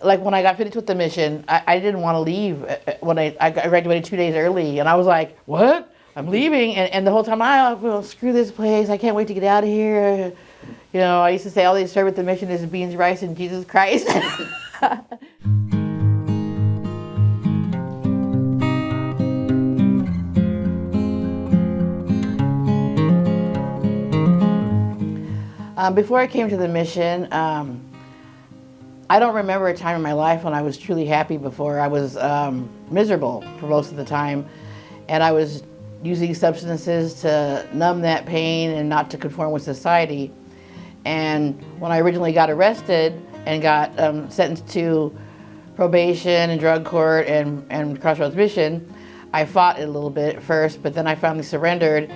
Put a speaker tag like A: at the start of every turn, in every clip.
A: like when I got finished with the mission, I didn't want to leave when I graduated 2 days early. And I was like, what? I'm leaving? And the whole time, well, screw this place. I can't wait to get out of here. You know, I used to say all they serve at the mission is beans, rice, and Jesus Christ. Before I came to the mission, I don't remember a time in my life when I was truly happy before. I was miserable for most of the time, and I was using substances to numb that pain and not to conform with society. And when I originally got arrested and got sentenced to probation and drug court and Crossroads Mission, I fought it a little bit at first, but then I finally surrendered,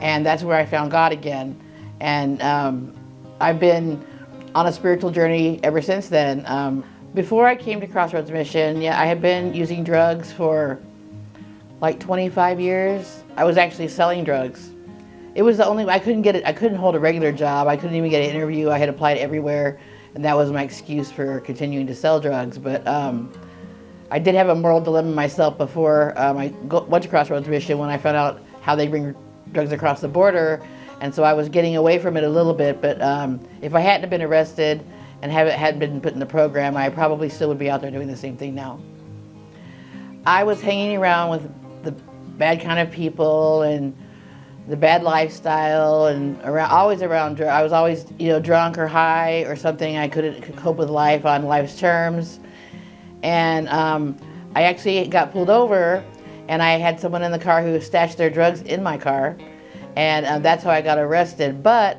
A: and that's where I found God again. And I've been on a spiritual journey ever since then. Before I came to Crossroads Mission, I had been using drugs for like 25 years. I was actually selling drugs. It was the only, I couldn't hold a regular job. I couldn't even get an interview. I had applied everywhere, and that was my excuse for continuing to sell drugs. But I did have a moral dilemma myself before I went to Crossroads Mission when I found out how they bring drugs across the border. And so I was getting away from it a little bit, but if I hadn't been arrested and hadn't been put in the program, I probably still would be out there doing the same thing now. I was hanging around with the bad kind of people and the bad lifestyle, and always around. I was always, drunk or high or something. I couldn't cope with life on life's terms, and I actually got pulled over, and I had someone in the car who stashed their drugs in my car. And that's how I got arrested. But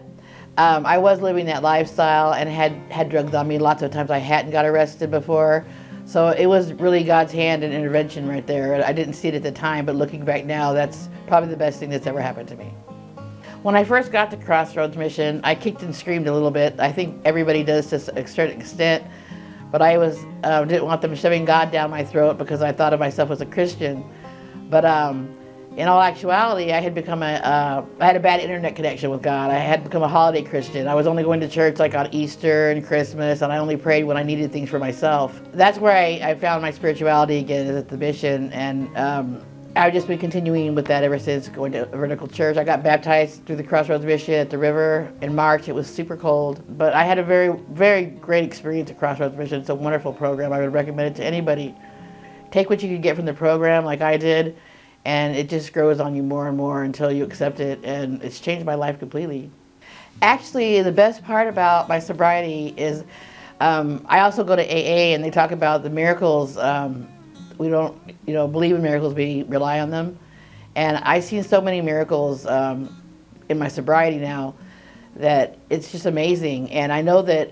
A: I was living that lifestyle and had drugs on me. Lots of times I hadn't got arrested before. So it was really God's hand and intervention right there. I didn't see it at the time, but looking back now, that's probably the best thing that's ever happened to me. When I first got to Crossroads Mission, I kicked and screamed a little bit. I think everybody does to a certain extent. But I didn't want them shoving God down my throat because I thought of myself as a Christian. But in all actuality, I had a bad internet connection with God. I had become a holiday Christian. I was only going to church like on Easter and Christmas, and I only prayed when I needed things for myself. That's where I found my spirituality again, is at the mission, and I've just been continuing with that ever since, going to a vertical church. I got baptized through the Crossroads Mission at the river in March. It was super cold, but I had a very, very great experience at Crossroads Mission. It's a wonderful program. I would recommend it to anybody. Take what you can get from the program like I did, and it just grows on you more and more until you accept it, and it's changed my life completely. Actually, the best part about my sobriety is I also go to AA, and they talk about the miracles. We don't believe in miracles, we rely on them. And I've seen so many miracles in my sobriety now that it's just amazing. And I know that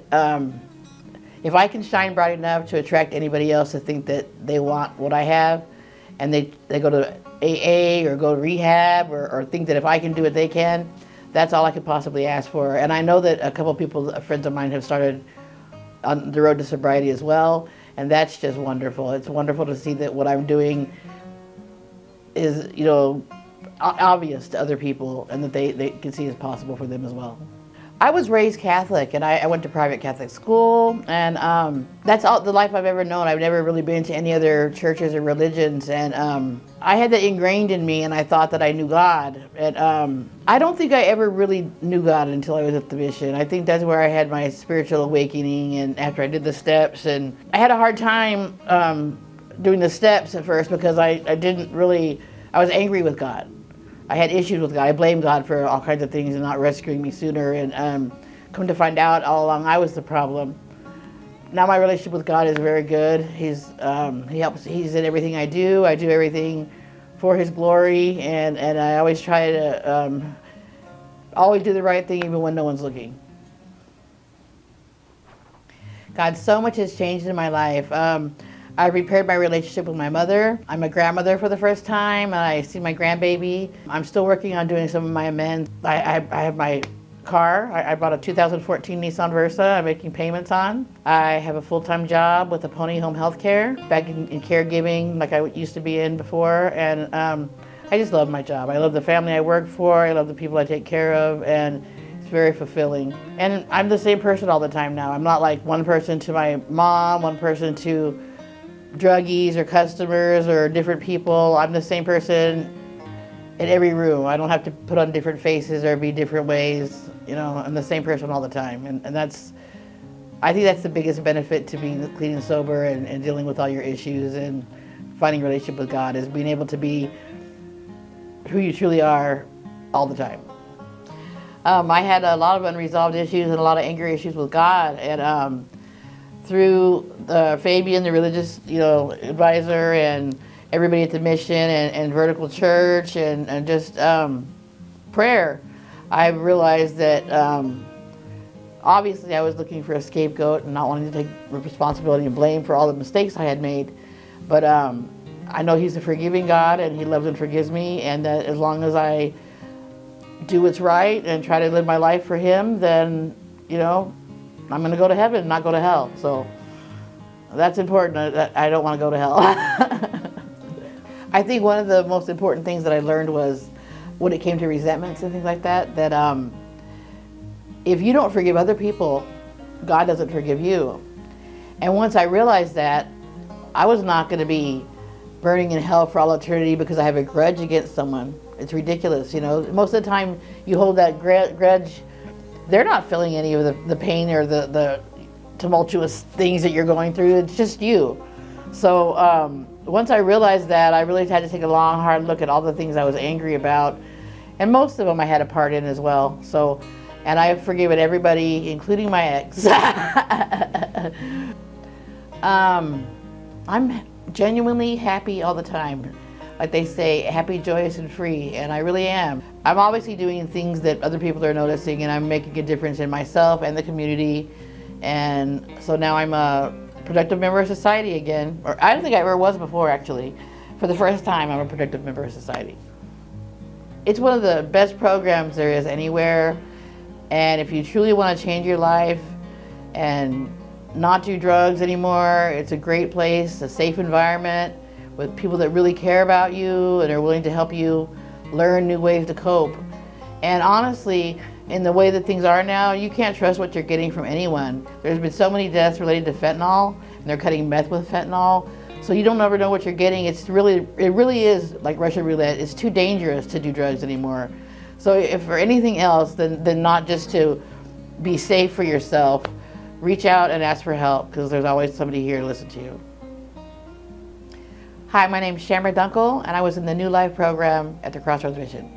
A: if I can shine bright enough to attract anybody else to think that they want what I have, and they go to AA or go to rehab or think that if I can do it, they can, that's all I could possibly ask for. And I know that a couple people, friends of mine, have started on the road to sobriety as well, and that's just wonderful. It's wonderful to see that what I'm doing is, obvious to other people, and that they can see it's possible for them as well. I was raised Catholic, and I went to private Catholic school, and that's all the life I've ever known. I've never really been to any other churches or religions, and I had that ingrained in me, and I thought that I knew God. And I don't think I ever really knew God until I was at the mission. I think that's where I had my spiritual awakening, and after I did the steps, and I had a hard time doing the steps at first because I was angry with God. I had issues with God. I blamed God for all kinds of things and not rescuing me sooner. And come to find out, all along I was the problem. Now my relationship with God is very good. He helps. He's in everything I do. I do everything for His glory, and I always try to always do the right thing even when no one's looking. God, so much has changed in my life. I repaired my relationship with my mother. I'm a grandmother for the first time, and I see my grandbaby. I'm still working on doing some of my amends. I have my car. I bought a 2014 Nissan Versa I'm making payments on. I have a full-time job with a Pony Home Healthcare, back in caregiving like I used to be in before, and I just love my job. I love the family I work for. I love the people I take care of, and it's very fulfilling. And I'm the same person all the time now. I'm not like one person to my mom, one person to druggies or customers or different people. I'm the same person in every room. I don't have to put on different faces or be different ways. You know, I'm the same person all the time. And that's, I think that's the biggest benefit to being clean and sober and dealing with all your issues and finding a relationship with God, is being able to be who you truly are all the time. I had a lot of unresolved issues and a lot of anger issues with God, and through Fabian, the religious, advisor, and everybody at the mission and Vertical Church, and just prayer, I realized that obviously I was looking for a scapegoat and not wanting to take responsibility and blame for all the mistakes I had made, but I know He's a forgiving God, and He loves and forgives me, and that as long as I do what's right and try to live my life for Him, then, I'm going to go to heaven, not go to hell. So that's important. I don't want to go to hell. I think one of the most important things that I learned was when it came to resentments and things like that, that if you don't forgive other people, God doesn't forgive you. And once I realized that, I was not going to be burning in hell for all eternity because I have a grudge against someone. It's ridiculous, Most of the time you hold that grudge, they're not feeling any of the pain or the tumultuous things that you're going through. It's just you. So once I realized that, I really had to take a long, hard look at all the things I was angry about. And most of them I had a part in as well. So, and I have forgiven everybody, including my ex. I'm genuinely happy all the time. Like they say, happy, joyous, and free, and I really am. I'm obviously doing things that other people are noticing, and I'm making a difference in myself and the community. And so now I'm a productive member of society again. Or I don't think I ever was before, actually. For the first time, I'm a productive member of society. It's one of the best programs there is anywhere. And if you truly want to change your life and not do drugs anymore, it's a great place, a safe environment with people that really care about you and are willing to help you learn new ways to cope. And honestly, in the way that things are now, you can't trust what you're getting from anyone. There's been so many deaths related to fentanyl, and they're cutting meth with fentanyl, so you don't ever know what you're getting. It really is like Russian roulette. It's too dangerous to do drugs anymore. So if for anything else, then not just to be safe for yourself, reach out and ask for help, because there's always somebody here to listen to you. Hi, my name is Shamra Dunkel, and I was in the New Life program at the Crossroads Mission.